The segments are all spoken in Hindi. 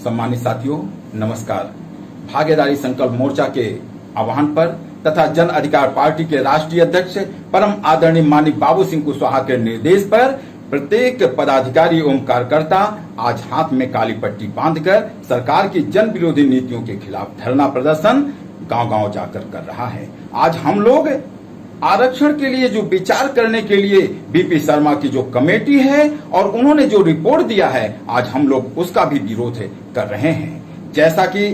सम्मानित साथियों, नमस्कार। भागीदारी संकल्प मोर्चा के आह्वान पर तथा जन अधिकार पार्टी के राष्ट्रीय अध्यक्ष परम आदरणीय माननीय बाबू सिंह कुशवाहा के निर्देश पर प्रत्येक पदाधिकारी एवं कार्यकर्ता आज हाथ में काली पट्टी बांधकर सरकार की जन विरोधी नीतियों के खिलाफ धरना प्रदर्शन गांव-गांव जाकर कर रहा है। आज हम लोग आरक्षण के लिए जो विचार करने के लिए बीपी शर्मा की जो कमेटी है और उन्होंने जो रिपोर्ट दिया है, आज हम लोग उसका भी विरोध कर रहे हैं। जैसा कि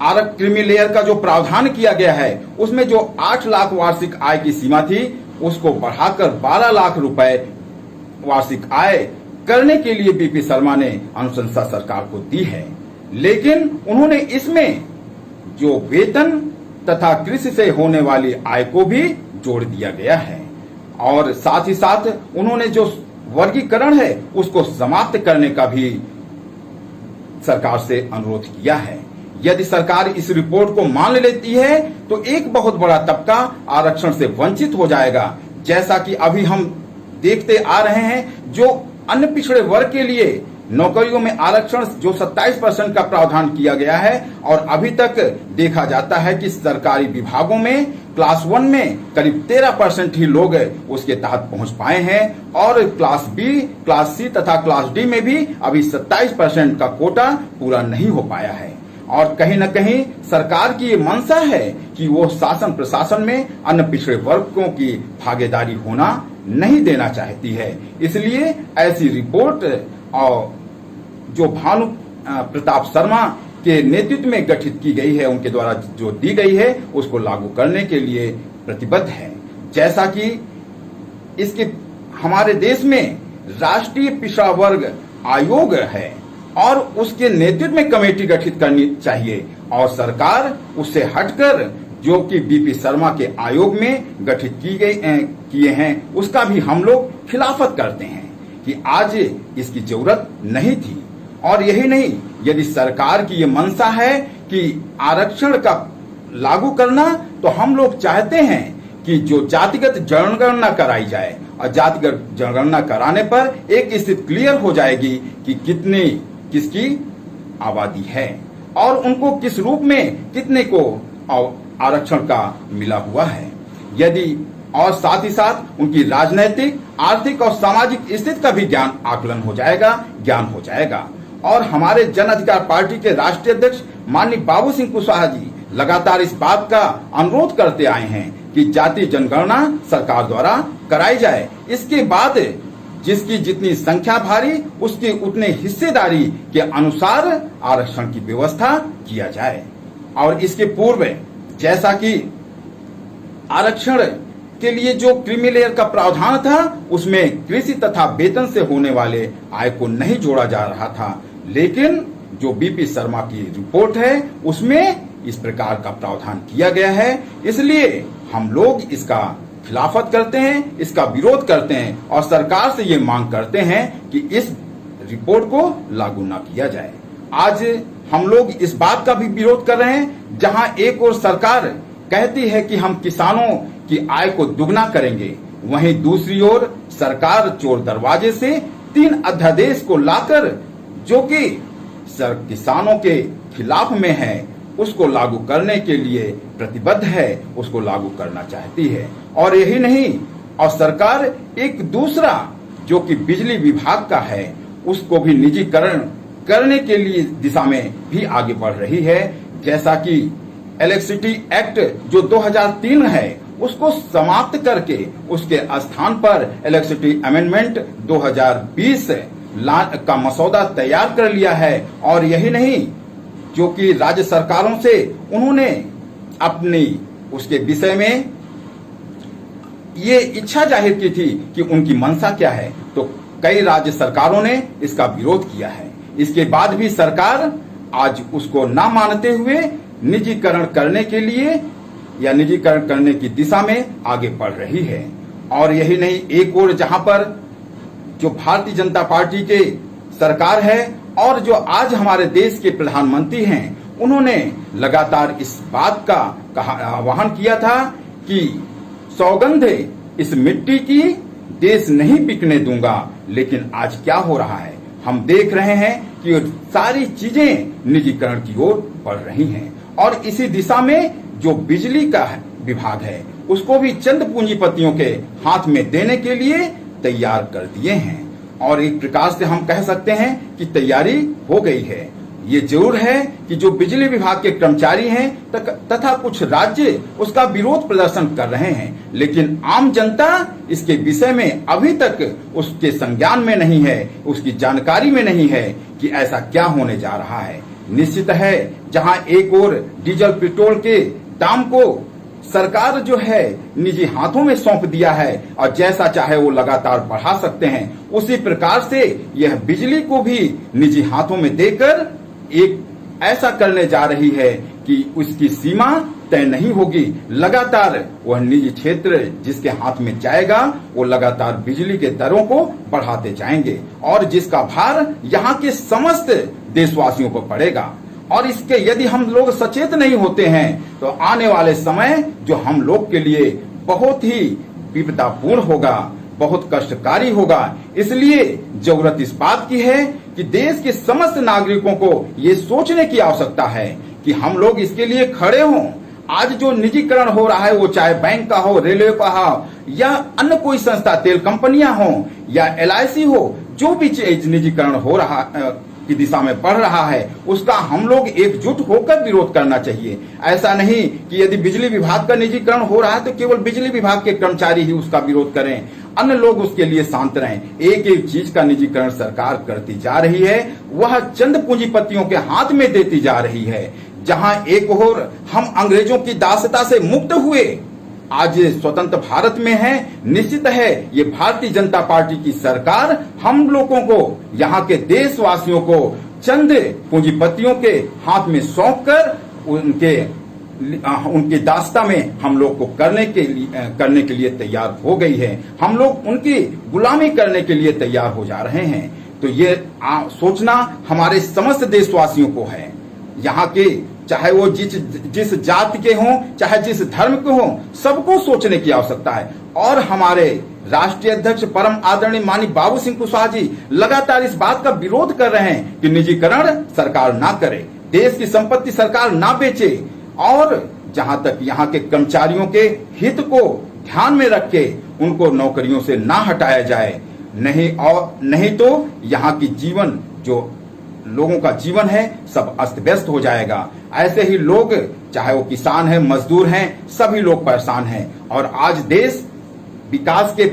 क्रीमी लेयर का जो प्रावधान किया गया है, उसमें जो 8 लाख वार्षिक आय की सीमा थी, उसको बढ़ाकर 12 लाख रुपए वार्षिक आय करने के लिए बीपी शर्मा ने अनुशंसा सरकार को दी है। लेकिन उन्होंने इसमें जो वेतन तथा कृषि से होने वाली आय को भी जोड़ दिया गया है और साथ ही साथ उन्होंने जो वर्गीकरण है उसको समाप्त करने का भी सरकार से अनुरोध किया है। यदि सरकार इस रिपोर्ट को मान लेती है तो एक बहुत बड़ा तबका आरक्षण से वंचित हो जाएगा। जैसा कि अभी हम देखते आ रहे हैं, जो अन्य पिछड़े वर्ग के लिए नौकरियों में आरक्षण जो 27% का प्रावधान किया गया है और अभी तक देखा जाता है कि सरकारी विभागों में क्लास 1 में करीब 13% ही लोग उसके तहत पहुंच पाए हैं और क्लास बी, क्लास सी तथा क्लास डी में भी अभी 27% का कोटा पूरा नहीं हो पाया है। और कहीं न कहीं सरकार की ये मंशा है कि वो शासन प्रशासन में अन्य पिछड़े वर्गों की भागीदारी होना नहीं देना चाहती है। इसलिए ऐसी रिपोर्ट और जो भानु प्रताप शर्मा के नेतृत्व में गठित की गई है, उनके द्वारा जो दी गई है, उसको लागू करने के लिए प्रतिबद्ध है। जैसा कि इसके हमारे देश में राष्ट्रीय पिछड़ा वर्ग आयोग है और उसके नेतृत्व में कमेटी गठित करनी चाहिए और सरकार उससे हटकर जो कि बीपी शर्मा के आयोग में गठित किए हैं, उसका भी हम लोग खिलाफत करते हैं कि आज इसकी जरूरत नहीं थी। और यही नहीं, यदि सरकार की ये मंशा है कि आरक्षण का लागू करना, तो हम लोग चाहते हैं कि जो जातिगत जनगणना कराई जाए और जातिगत जनगणना कराने पर एक स्थिति क्लियर हो जाएगी कि कितनी किसकी आबादी है और उनको किस रूप में कितने को आरक्षण का मिला हुआ है। यदि और साथ ही साथ उनकी राजनैतिक, आर्थिक और सामाजिक स्थिति का भी ज्ञान हो जाएगा। और हमारे जन अधिकार पार्टी के राष्ट्रीय अध्यक्ष माननीय बाबू सिंह कुशवाहा जी लगातार इस बात का अनुरोध करते आए हैं कि जातीय जनगणना सरकार द्वारा कराई जाए। इसके बाद जिसकी जितनी संख्या भारी, उसकी उतने हिस्सेदारी के अनुसार आरक्षण की व्यवस्था किया जाए। और इसके पूर्व जैसा कि आरक्षण के लिए जो क्रीमी लेयर का प्रावधान था, उसमें कृषि तथा वेतन से होने वाले आय को नहीं जोड़ा जा रहा था, लेकिन जो बीपी शर्मा की रिपोर्ट है उसमें इस प्रकार का प्रावधान किया गया है। इसलिए हम लोग इसका खिलाफत करते हैं, इसका विरोध करते हैं और सरकार से ये मांग करते हैं कि इस रिपोर्ट को लागू ना किया जाए। आज हम लोग इस बात का भी विरोध कर रहे हैं, जहां एक ओर सरकार कहती है कि हम किसानों की आय को दुगना करेंगे, वहीं दूसरी ओर सरकार चोर दरवाजे से 3 अध्यादेश को लाकर जो कि किसानों के खिलाफ में है, उसको लागू करने के लिए प्रतिबद्ध है, उसको लागू करना चाहती है। और यही नहीं, और सरकार एक दूसरा जो कि बिजली विभाग का है, उसको भी निजीकरण करने के लिए दिशा में भी आगे बढ़ रही है। जैसा कि इलेक्ट्रिसिटी एक्ट जो 2003 है, उसको समाप्त करके उसके स्थान पर इलेक्ट्रिसिटी अमेंडमेंट 2020 का मसौदा तैयार कर लिया है। और यही नहीं, जो कि राज्य सरकारों से उन्होंने अपनी उसके विषय में ये इच्छा जाहिर की थी कि उनकी मंशा क्या है, तो कई राज्य सरकारों ने इसका विरोध किया है। इसके बाद भी सरकार आज उसको ना मानते हुए निजीकरण करने के लिए या निजीकरण करने की दिशा में आगे बढ़ रही है। और यही नहीं, एक ओर जहां पर जो भारतीय जनता पार्टी के सरकार है और जो आज हमारे देश के प्रधानमंत्री हैं, उन्होंने लगातार इस बात का आह्वान किया था कि सौगंध इस मिट्टी की देश नहीं बिकने दूंगा। लेकिन आज क्या हो रहा है, हम देख रहे हैं कि सारी चीजें निजीकरण की ओर बढ़ रही हैं और इसी दिशा में जो बिजली का विभाग है उसको भी चंद पूंजीपतियों के हाथ में देने के लिए तैयार कर दिए हैं और एक प्रकार से हम कह सकते हैं कि तैयारी हो गई है। ये जरूर है कि जो बिजली विभाग के कर्मचारी हैं तथा कुछ राज्य उसका विरोध प्रदर्शन कर रहे हैं, लेकिन आम जनता इसके विषय में अभी तक उसके संज्ञान में नहीं है, उसकी जानकारी में नहीं है कि ऐसा क्या होने जा रहा है। निश्चित है जहां एक ओर डीजल पेट्रोल के दाम को सरकार जो है निजी हाथों में सौंप दिया है और जैसा चाहे वो लगातार बढ़ा सकते हैं, उसी प्रकार से यह बिजली को भी निजी हाथों में देकर एक ऐसा करने जा रही है कि उसकी सीमा तय नहीं होगी। लगातार वह निजी क्षेत्र जिसके हाथ में जाएगा वो लगातार बिजली के दरों को बढ़ाते जाएंगे और जिसका भार यहाँ के समस्त देशवासियों पर पड़ेगा। और इसके यदि हम लोग सचेत नहीं होते हैं तो आने वाले समय जो हम लोग के लिए बहुत ही विपदापूर्ण होगा, बहुत कष्टकारी होगा। इसलिए जरूरत इस बात की है कि देश के समस्त नागरिकों को ये सोचने की आवश्यकता है कि हम लोग इसके लिए खड़े हों। आज जो निजीकरण हो रहा है वो चाहे बैंक का हो, रेलवे का हो या अन्य कोई संस्था, तेल कंपनियां हो या LIC हो, जो भी चीज निजीकरण हो रहा की दिशा में बढ़ रहा है उसका हम लोग एकजुट होकर विरोध करना चाहिए। ऐसा नहीं कि यदि बिजली विभाग का निजीकरण हो रहा है तो केवल बिजली विभाग के कर्मचारी ही उसका विरोध करें, अन्य लोग उसके लिए शांत रहें। एक एक चीज का निजीकरण सरकार करती जा रही है, वह चंद पूंजीपतियों के हाथ में देती जा रही है। जहां एक ओर हम अंग्रेजों की दासता से मुक्त हुए, आज स्वतंत्र भारत में है, निश्चित है ये भारतीय जनता पार्टी की सरकार हम लोगों को, यहाँ के देशवासियों को चंद पूंजीपतियों के हाथ में सौंप कर उनके दास्ता में हम लोग को करने के लिए तैयार हो गई है। हम लोग उनकी गुलामी करने के लिए तैयार हो जा रहे हैं। तो ये सोचना हमारे समस्त देशवासियों को है, यहाँ के चाहे वो जिस जाति के हों, चाहे जिस धर्म के हों, सबको सोचने की आवश्यकता है। और हमारे राष्ट्रीय अध्यक्ष परम आदरणीय माननीय बाबू सिंह कुशवाहा जी लगातार इस बात का विरोध कर रहे हैं कि निजीकरण सरकार ना करे, देश की संपत्ति सरकार ना बेचे और जहां तक यहाँ के कर्मचारियों के हित को ध्यान में रख के उनको नौकरियों से ना हटाया जाए, नहीं तो यहाँ की जीवन जो लोगों का जीवन है सब अस्त व्यस्त हो जाएगा। ऐसे ही लोग, चाहे वो किसान हैं, मजदूर हैं, सभी लोग परेशान हैं और आज देश विकास के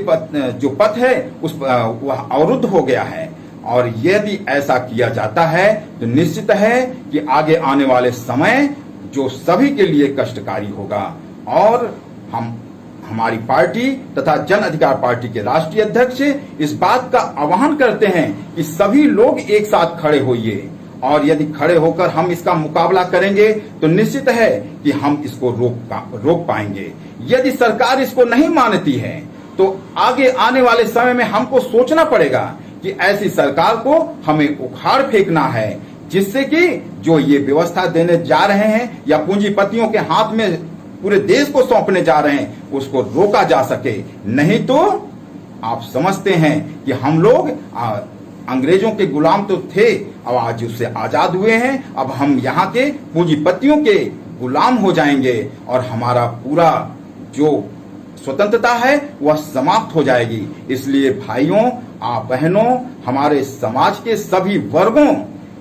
जो पथ है उस वह अवरुद्ध हो गया है। और यदि ऐसा किया जाता है तो निश्चित है कि आगे आने वाले समय जो सभी के लिए कष्टकारी होगा। और हमारी पार्टी तथा जन अधिकार पार्टी के राष्ट्रीय अध्यक्ष इस बात का आह्वान करते हैं कि सभी लोग एक साथ खड़े होइए और यदि खड़े होकर हम इसका मुकाबला करेंगे तो निश्चित है कि हम इसको रोक पाएंगे। यदि सरकार इसको नहीं मानती है तो आगे आने वाले समय में हमको सोचना पड़ेगा कि ऐसी सरकार को हमें उखाड़ फेंकना है, जिससे कि जो ये व्यवस्था देने जा रहे हैं या पूंजीपतियों के हाथ में पूरे देश को सौंपने जा रहे हैं उसको रोका जा सके। नहीं तो आप समझते हैं कि हम लोग अंग्रेजों के गुलाम तो थे, अब आज उससे आजाद हुए हैं, अब हम यहाँ के पूंजीपतियों के गुलाम हो जाएंगे और हमारा पूरा जो स्वतंत्रता है वह समाप्त हो जाएगी। इसलिए भाइयों, बहनों, हमारे समाज के सभी वर्गों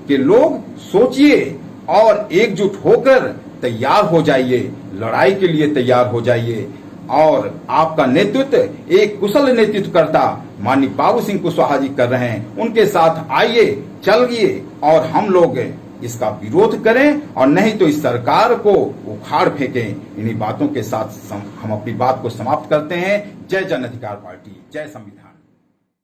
के लोग सोचिए और एकजुट होकर तैयार हो जाइए, लड़ाई के लिए तैयार हो जाइए। और आपका नेतृत्व एक कुशल नेतृत्वकर्ता माननीय बाबू सिंह कुशवाहा जी कर रहे हैं, उनके साथ आइए, चलिए और हम लोग इसका विरोध करें और नहीं तो इस सरकार को उखाड़ फेंकें। इन्हीं बातों के साथ हम अपनी बात को समाप्त करते हैं। जय जन अधिकार पार्टी, जय संविधान।